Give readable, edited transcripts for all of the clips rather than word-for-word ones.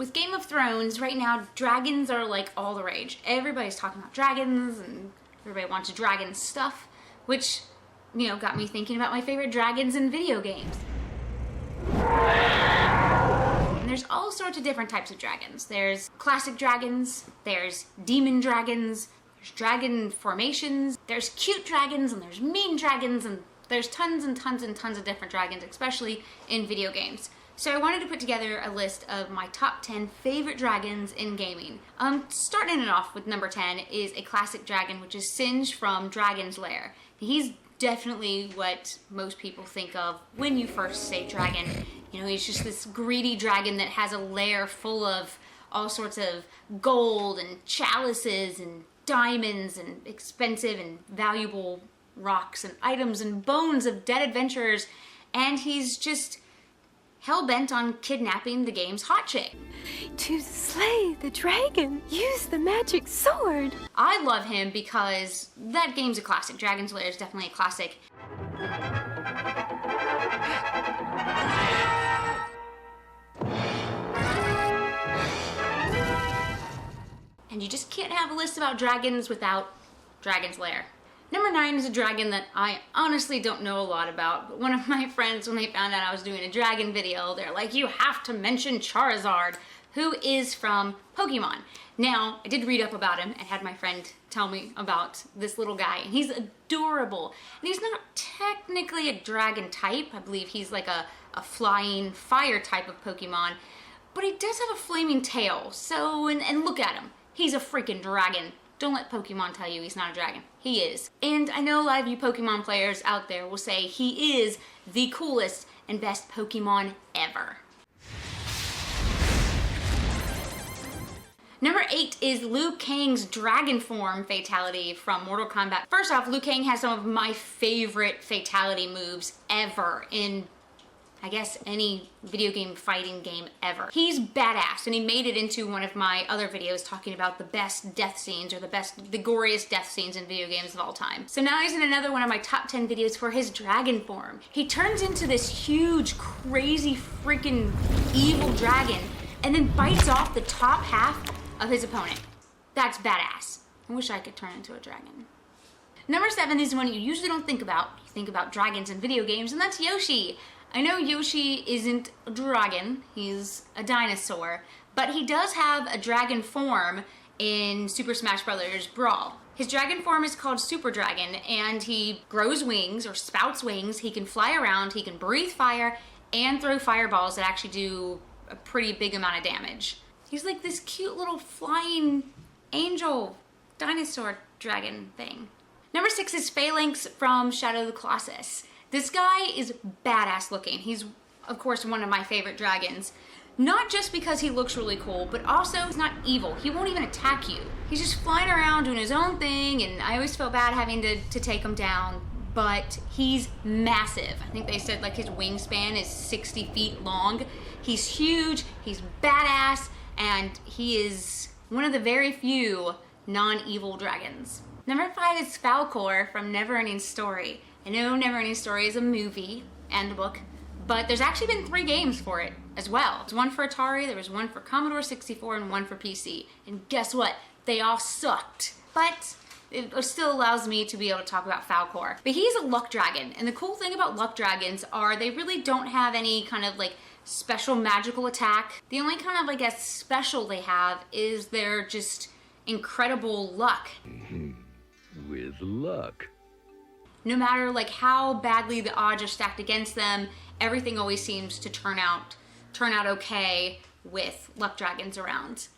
With Game of Thrones, right now, dragons are like all the rage. Everybody's talking about dragons and everybody wants dragon stuff, which, you know, got me thinking about my favorite dragons in video games. And there's all sorts of different types of dragons. There's classic dragons, there's demon dragons, there's dragon formations, there's cute dragons, and there's mean dragons, and there's tons and tons and tons of different dragons, especially in video games. So I wanted to put together a list of my top 10 favorite dragons in gaming. Starting it off with number 10 is a classic dragon, which is Singe from Dragon's Lair. He's definitely what most people think of when you first say dragon. You know, he's just this greedy dragon that has a lair full of all sorts of gold and chalices and diamonds and expensive and valuable rocks and items and bones of dead adventurers, and he's just hell-bent on kidnapping the game's hot chick. To slay the dragon, use the magic sword. I love him because that game's a classic. Dragon's Lair is definitely a classic. And you just can't have a list about dragons without Dragon's Lair. Number 9 is a dragon that I honestly don't know a lot about, but one of my friends, when they found out I was doing a dragon video, they're like, you have to mention Charizard, who is from Pokemon. Now, I did read up about him and had my friend tell me about this little guy, and he's adorable. And he's not technically a dragon type. I believe he's like a flying fire type of Pokemon, but he does have a flaming tail, so, and look at him. He's a freaking dragon. Don't let Pokemon tell you he's not a dragon. He is. And I know a lot of you Pokemon players out there will say he is the coolest and best Pokemon ever. Number 8 is Liu Kang's dragon form fatality from Mortal Kombat. First off, Liu Kang has some of my favorite fatality moves ever in, I guess, any video game fighting game ever. He's badass, and he made it into one of my other videos talking about the best death scenes, or the goriest death scenes in video games of all time. So now he's in another one of my top 10 videos for his dragon form. He turns into this huge, crazy, freaking evil dragon, and then bites off the top half of his opponent. That's badass. I wish I could turn into a dragon. Number 7 is one you usually don't think about. You think about dragons in video games, and that's Yoshi. I know Yoshi isn't a dragon, he's a dinosaur, but he does have a dragon form in Super Smash Bros. Brawl. His dragon form is called Super Dragon, and he grows wings, or spouts wings. He can fly around, he can breathe fire, and throw fireballs that actually do a pretty big amount of damage. He's like this cute little flying angel dinosaur dragon thing. Number 6 is Phalanx from Shadow of the Colossus. This guy is badass looking. He's, of course, one of my favorite dragons. Not just because he looks really cool, but also he's not evil. He won't even attack you. He's just flying around doing his own thing, and I always feel bad having to take him down, but he's massive. I think they said like his wingspan is 60 feet long. He's huge, he's badass, and he is one of the very few non-evil dragons. Number 5 is Falkor from Neverending Story. I know Neverending Story is a movie and a book, but there's actually been 3 games for it as well. There's one for Atari, there was one for Commodore 64, and one for PC. And guess what? They all sucked. But it still allows me to be able to talk about Falkor. But he's a luck dragon, and the cool thing about luck dragons are they really don't have any kind of like special magical attack. The only kind of, I guess, special they have is their just incredible luck. With luck. No matter like how badly the odds are stacked against them, everything always seems to turn out okay with luck dragons around.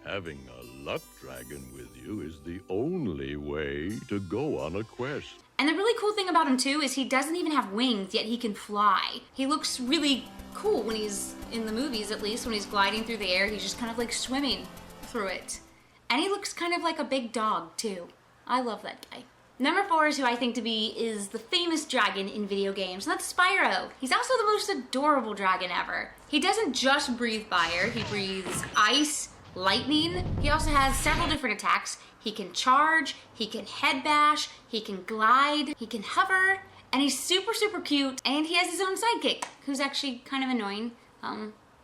Having a luck dragon with you is the only way to go on a quest. And the really cool thing about him too is he doesn't even have wings, yet he can fly. He looks really cool when he's in the movies, at least when he's gliding through the air. He's just kind of like swimming through it. And he looks kind of like a big dog too. I love that guy. Number 4 is who I think to be is the famous dragon in video games, and that's Spyro. He's also the most adorable dragon ever. He doesn't just breathe fire, he breathes ice, lightning. He also has several different attacks. He can charge, he can head bash, he can glide, he can hover, and he's super, super cute, and he has his own sidekick, who's actually kind of annoying.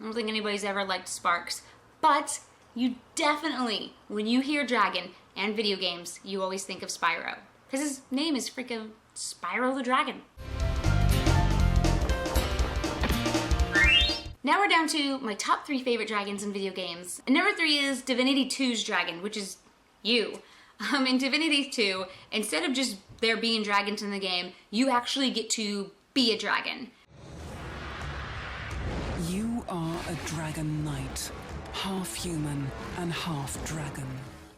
I don't think anybody's ever liked Sparks. But you definitely, when you hear dragon and video games, you always think of Spyro. Because his name is freaking Spyro the Dragon. Now we're down to my top 3 favorite dragons in video games. And number 3 is Divinity 2's dragon, which is you. In Divinity 2, instead of just there being dragons in the game, you actually get to be a dragon. You are a dragon knight, half human and half dragon.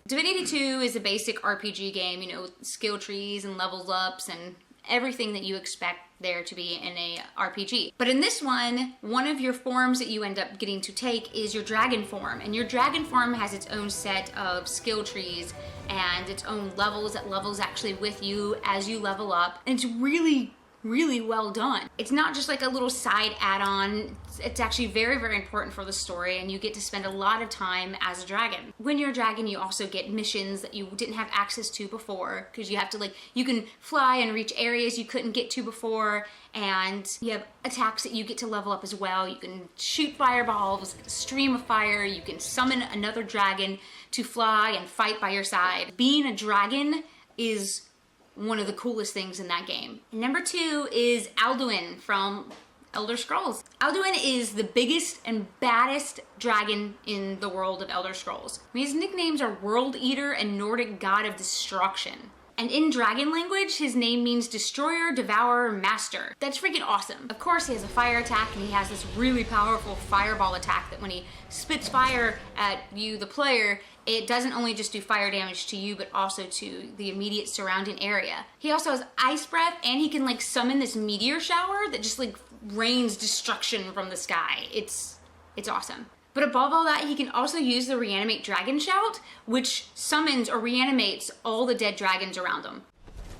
Divinity 2 is a basic RPG game, you know, with skill trees and levels ups and everything that you expect there to be in a RPG. But in this one of your forms that you end up getting to take is your dragon form. And your dragon form has its own set of skill trees and its own levels that levels actually with you as you level up. And it's really well done. It's not just like a little side add-on. It's actually very, very important for the story, and you get to spend a lot of time as a dragon. When you're a dragon, you also get missions that you didn't have access to before, because you have to you can fly and reach areas you couldn't get to before, and you have attacks that you get to level up as well. You can shoot fireballs, stream of fire, you can summon another dragon to fly and fight by your side. Being a dragon is one of the coolest things in that game. And number 2 is Alduin from Elder Scrolls. Alduin is the biggest and baddest dragon in the world of Elder Scrolls. I mean, his nicknames are World Eater and Nordic God of Destruction. And in dragon language, his name means Destroyer, Devourer, Master. That's freaking awesome. Of course, he has a fire attack, and he has this really powerful fireball attack that when he spits fire at you, the player, it doesn't only just do fire damage to you, but also to the immediate surrounding area. He also has ice breath, and he can summon this meteor shower that just rains destruction from the sky. It's awesome. But above all that, he can also use the Reanimate Dragon Shout, which summons or reanimates all the dead dragons around him.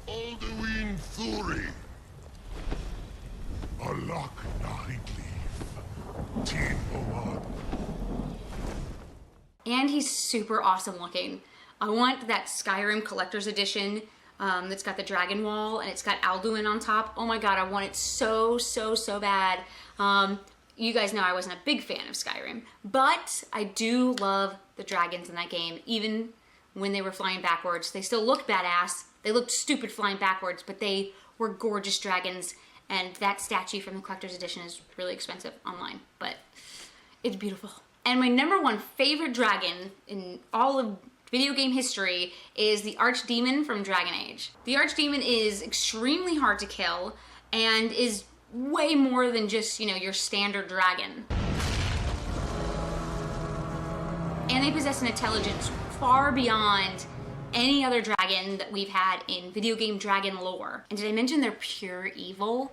Alduin Thuri. Alak Nahidleaf. Teen Oad. And he's super awesome looking. I want that Skyrim Collector's Edition that's got the dragon wall and it's got Alduin on top. Oh my god, I want it so bad. You guys know I wasn't a big fan of Skyrim, but I do love the dragons in that game. Even when they were flying backwards, they still looked badass. They looked stupid flying backwards, but they were gorgeous dragons. And that statue from the Collector's Edition is really expensive online, but it's beautiful. And my number 1 favorite dragon in all of video game history is the Archdemon from Dragon Age. The Archdemon is extremely hard to kill and is way more than just, your standard dragon. And they possess an intelligence far beyond any other dragon that we've had in video game dragon lore. And did I mention they're pure evil?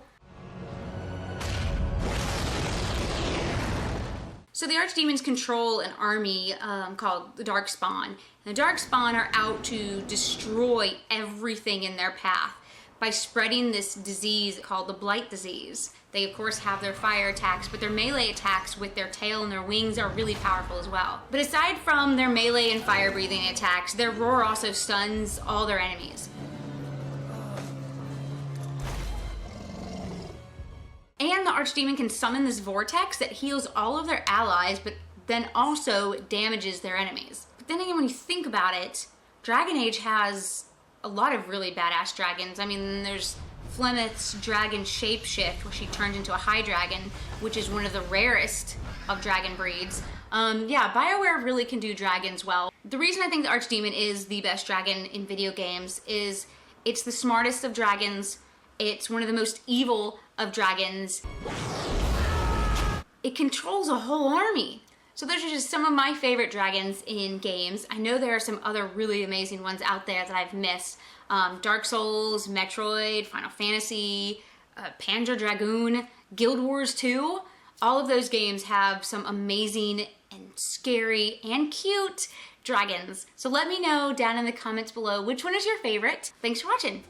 So the Archdemons control an army called the Darkspawn. And the Darkspawn are out to destroy everything in their path by spreading this disease called the Blight Disease. They of course have their fire attacks, but their melee attacks with their tail and their wings are really powerful as well. But aside from their melee and fire breathing attacks, their roar also stuns all their enemies. And the Archdemon can summon this vortex that heals all of their allies, but then also damages their enemies. But then again, when you think about it, Dragon Age has a lot of really badass dragons. I mean, there's Flemeth's dragon shapeshift, where she turns into a high dragon, which is one of the rarest of dragon breeds. Yeah, BioWare really can do dragons well. The reason I think the Archdemon is the best dragon in video games is it's the smartest of dragons. It's one of the most evil of dragons. It controls a whole army. So those are just some of my favorite dragons in games. I know there are some other really amazing ones out there that I've missed. Dark Souls, Metroid, Final Fantasy, Panzer Dragoon, Guild Wars 2. All of those games have some amazing and scary and cute dragons. So let me know down in the comments below which one is your favorite. Thanks for watching.